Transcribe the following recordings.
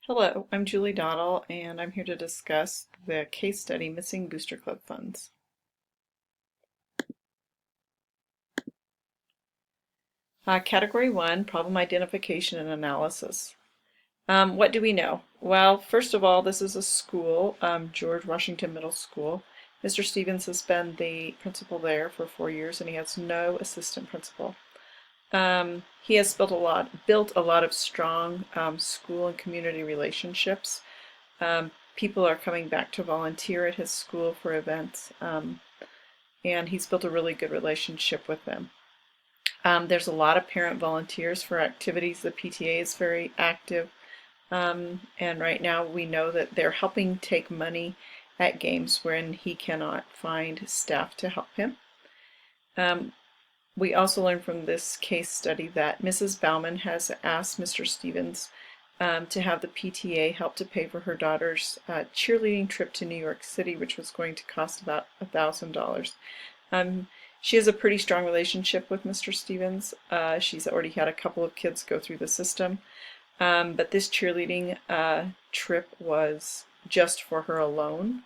Hello, I'm Julie Dottle, and I'm here to discuss the case study Missing Booster Club Funds. Category 1, Problem Identification and Analysis. What do we know? Well, first of all, this is a school, George Washington Middle School. Mr. Stevens has been the principal there for 4 years, and he has no assistant principal. He has built a lot of strong school and community relationships. People are coming back to volunteer at his school for events, and he's built a really good relationship with them. There's a lot of parent volunteers for activities. The PTA is very active, and right now we know that they're helping take money at games when he cannot find staff to help him. We also learned from this case study that Mrs. Bauman has asked Mr. Stevens to have the PTA help to pay for her daughter's cheerleading trip to New York City, which was going to cost about $1,000. She has a pretty strong relationship with Mr. Stevens. She's already had a couple of kids go through the system, but this cheerleading trip was just for her alone,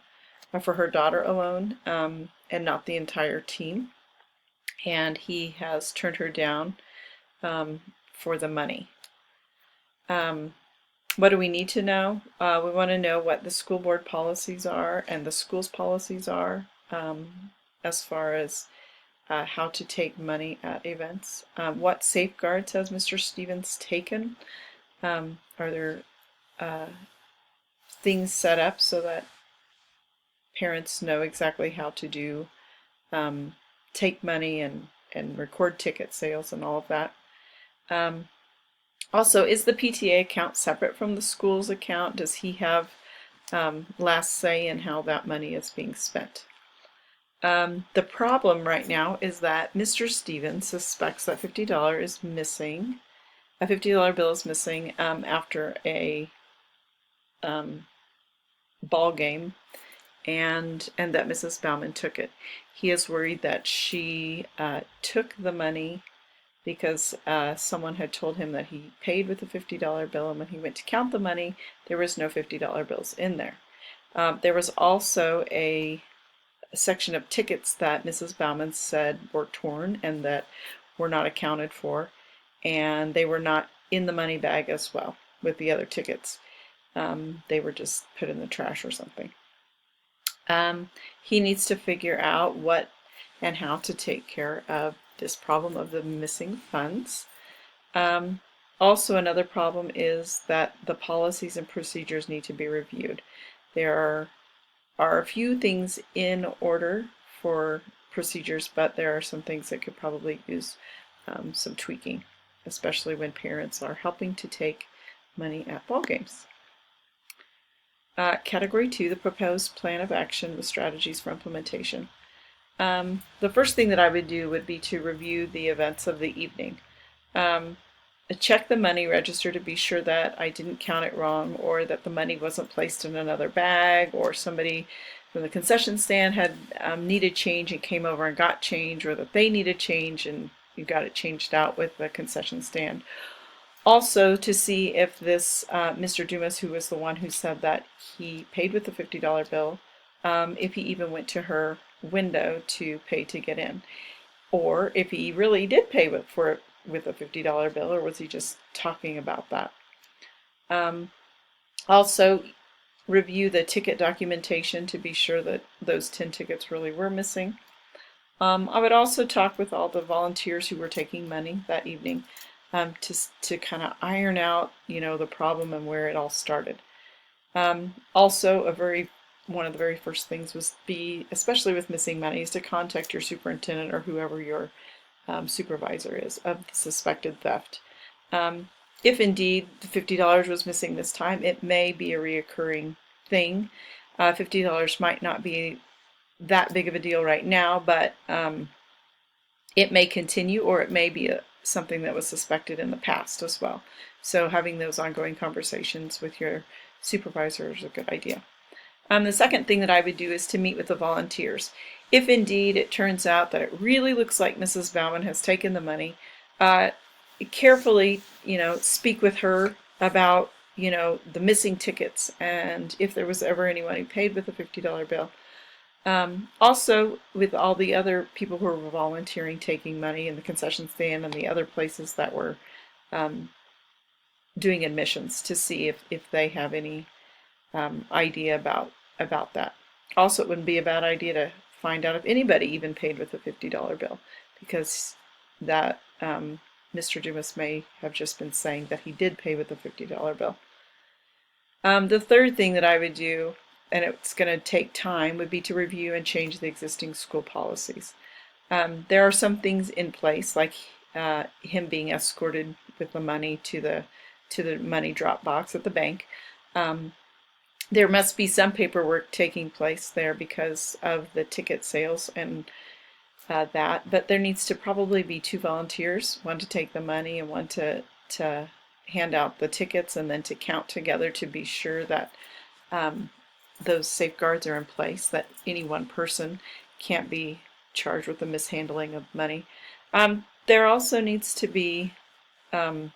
for her daughter alone, and not the entire team. And he has turned her down for the money. What do we need to know? We want to know what the school board policies are and the school's policies are as far as how to take money at events. What safeguards has Mr. Stevens taken? Are there things set up so that parents know exactly how to do take money and record ticket sales and all of that? Also, is the PTA account separate from the school's account? Does he have last say in how that money is being spent? The problem right now is that Mr. Stevens suspects that $50 is missing. A $50 bill is missing after a ball game, and that Mrs. Bauman took it. He is worried that she took the money because someone had told him that he paid with a $50 bill, and when he went to count the money, there was no $50 bills in there. There was also a section of tickets that Mrs. Bauman said were torn and that were not accounted for, and they were not in the money bag as well with the other tickets. They were just put in the trash or something. He needs to figure out what and how to take care of this problem of the missing funds. Also, another problem is that the policies and procedures need to be reviewed. There are a few things in order for procedures, but there are some things that could probably use some tweaking, especially when parents are helping to take money at ball games. Category 2, the proposed plan of action with strategies for implementation. The first thing that I would do would be to review the events of the evening. Check the money register to be sure that I didn't count it wrong, or that the money wasn't placed in another bag, or somebody from the concession stand had needed change and came over and got change, or that they needed change and you got it changed out with the concession stand. Also, to see if this Mr. Dumas, who was the one who said that he paid with the $50 bill, if he even went to her window to pay to get in, or if he really did pay with a $50 bill, or was he just talking about that. Also, review the ticket documentation to be sure that those 10 tickets really were missing. I would also talk with all the volunteers who were taking money that evening to kind of iron out, the problem and where it all started. Also, one of the very first things was especially with missing money, is to contact your superintendent or whoever your supervisor is of the suspected theft. If indeed the $50 was missing this time, it may be a reoccurring thing. $50 might not be that big of a deal right now, but it may continue, or it may be something that was suspected in the past as well. So having those ongoing conversations with your supervisor is a good idea. The second thing that I would do is to meet with the volunteers. If indeed it turns out that it really looks like Mrs. Bauman has taken the money, carefully, speak with her about the missing tickets and if there was ever anyone who paid with a $50 bill. Also, with all the other people who were volunteering, taking money in the concession stand and the other places that were doing admissions, to see if they have any idea about that. Also, it wouldn't be a bad idea to find out if anybody even paid with a $50 bill, because that Mr. Dumas may have just been saying that he did pay with a $50 bill. The third thing that I would do, and it's going to take time, would be to review and change the existing school policies. There are some things in place, like him being escorted with the money to the money drop box at the bank. There must be some paperwork taking place there because of the ticket sales and that, but there needs to probably be 2 volunteers, one to take the money and one to hand out the tickets, and then to count together to be sure that those safeguards are in place, that any one person can't be charged with the mishandling of money. There also needs to be some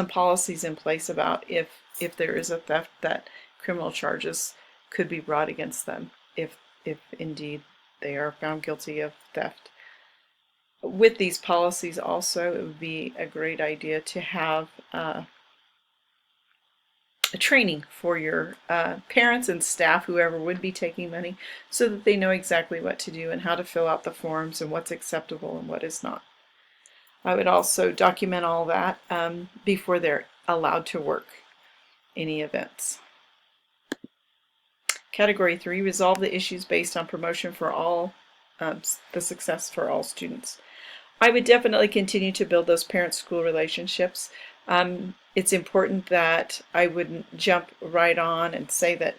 policies in place about if there is a theft, that criminal charges could be brought against them if indeed they are found guilty of theft. With these policies also, it would be a great idea to have a training for your parents and staff, whoever would be taking money, so that they know exactly what to do and how to fill out the forms and what's acceptable and what is not. I would also document all that before they're allowed to work any events. Category 3, resolve the issues based on promotion for all, the success for all students. I would definitely continue to build those parent-school relationships. It's important that I wouldn't jump right on and say that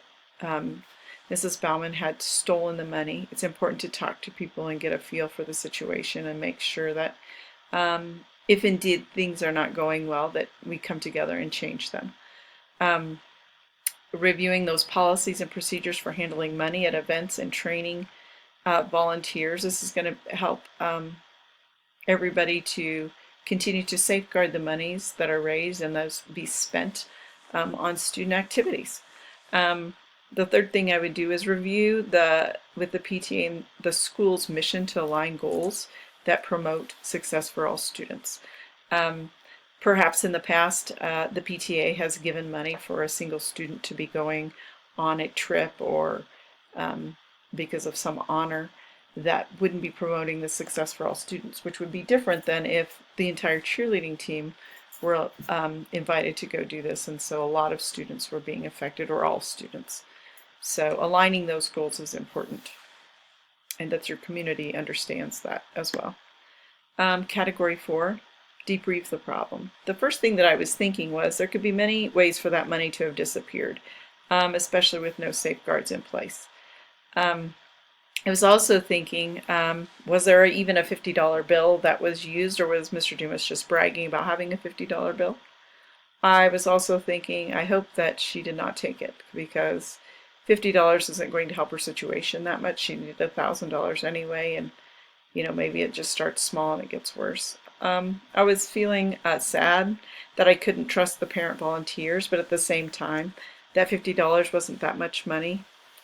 Mrs. Bauman had stolen the money. It's important to talk to people and get a feel for the situation and make sure that if indeed things are not going well, that we come together and change them. Reviewing those policies and procedures for handling money at events and training volunteers. This is going to help everybody to continue to safeguard the monies that are raised and those be spent on student activities. The third thing I would do is review with the PTA and the school's mission to align goals that promote success for all students. Perhaps in the past, the PTA has given money for a single student to be going on a trip, or because of some honor, that wouldn't be promoting the success for all students, which would be different than if the entire cheerleading team were invited to go do this, and so a lot of students were being affected, or all students. So aligning those goals is important, and that your community understands that as well. Category 4, debrief the problem. The first thing that I was thinking was there could be many ways for that money to have disappeared, especially with no safeguards in place. I was also thinking, was there even a $50 bill that was used, or was Mr. Dumas just bragging about having a $50 bill? I was also thinking, I hope that she did not take it, because $50 isn't going to help her situation that much. She needed $1,000 anyway, and maybe it just starts small and it gets worse. I was feeling sad that I couldn't trust the parent volunteers, but at the same time, that $50 wasn't that much money,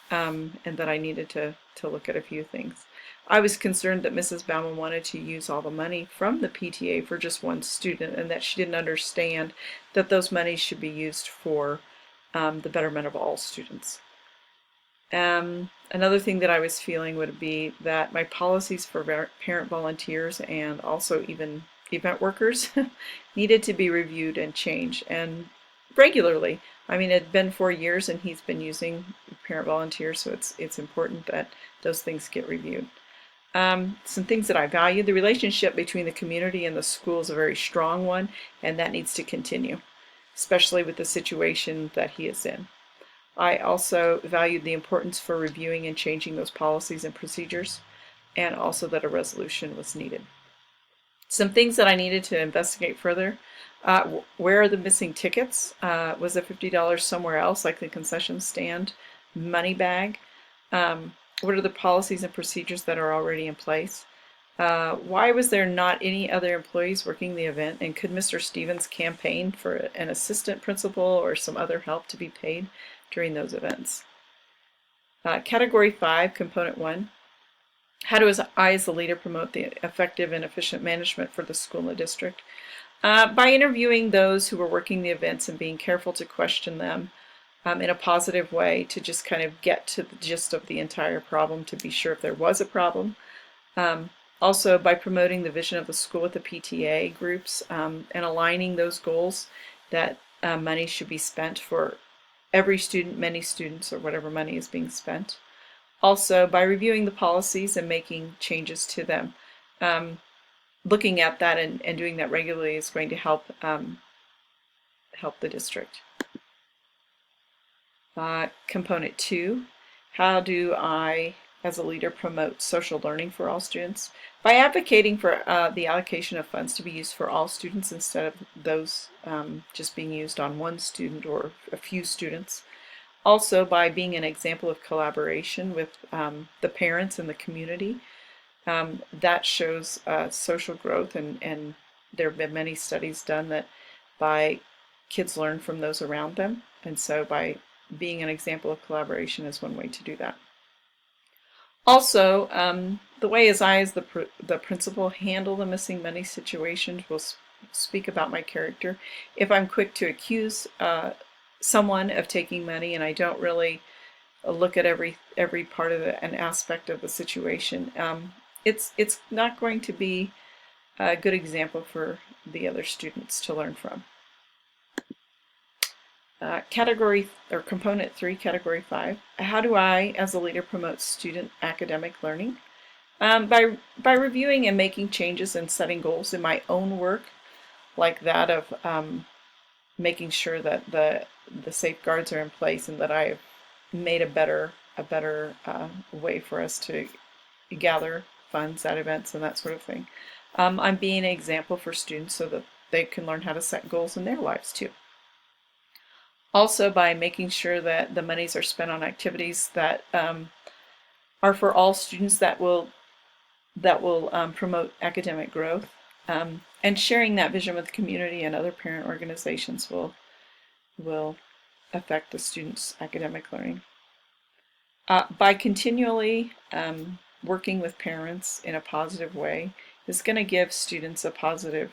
and that I needed to look at a few things. I was concerned that Mrs. Bauman wanted to use all the money from the PTA for just one student, and that she didn't understand that those monies should be used for the betterment of all students. Another thing that I was feeling would be that my policies for parent volunteers and also even event workers needed to be reviewed and changed, and regularly. I mean, it had been 4 years and he's been using parent volunteers, so it's important that those things get reviewed. Some things that I value: the relationship between the community and the school is a very strong one, and that needs to continue, especially with the situation that he is in. I also valued the importance for reviewing and changing those policies and procedures, and also that a resolution was needed. Some things that I needed to investigate further: where are the missing tickets? Was the $50 somewhere else, like the concession stand money bag? What are the policies and procedures that are already in place? Why was there not any other employees working the event, and could Mr. Stevens campaign for an assistant principal or some other help to be paid during those events? Category 5, Component 1. How do I, as the leader, promote the effective and efficient management for the school and the district? By interviewing those who were working the events and being careful to question them in a positive way to just kind of get to the gist of the entire problem to be sure if there was a problem. Also, by promoting the vision of the school with the PTA groups and aligning those goals that money should be spent for every student, many students, or whatever money is being spent. Also, by reviewing the policies and making changes to them. Looking at that and doing that regularly is going to help help the district. Component 2, how do I, as a leader, promote social learning for all students? By advocating for the allocation of funds to be used for all students instead of those just being used on one student or a few students. Also, by being an example of collaboration with the parents and the community. That shows social growth, and there have been many studies done that by kids learn from those around them, and so by being an example of collaboration is one way to do that. Also, the way as I, as the principal, handle the missing money situations will speak about my character. If I'm quick to accuse someone of taking money and I don't really look at every part of an aspect of the situation, it's not going to be a good example for the other students to learn from. Category or Component 3, Category 5. How do I, as a leader, promote student academic learning? By reviewing and making changes and setting goals in my own work, like that of making sure that the safeguards are in place and that I've made a better way for us to gather funds at events and that sort of thing. I'm being an example for students so that they can learn how to set goals in their lives too. Also, by making sure that the monies are spent on activities that are for all students that will promote academic growth, and sharing that vision with the community and other parent organizations will affect the students' academic learning. By continually working with parents in a positive way is going to give students a positive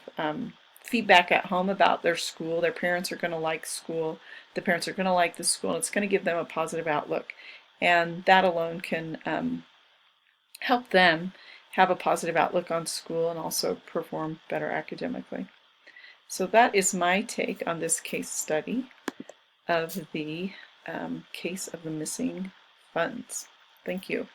feedback at home about their school. Their parents are going to like school. The parents are going to like the school. It's going to give them a positive outlook. And that alone can help them have a positive outlook on school and also perform better academically. So that is my take on this case study of the case of the missing funds. Thank you.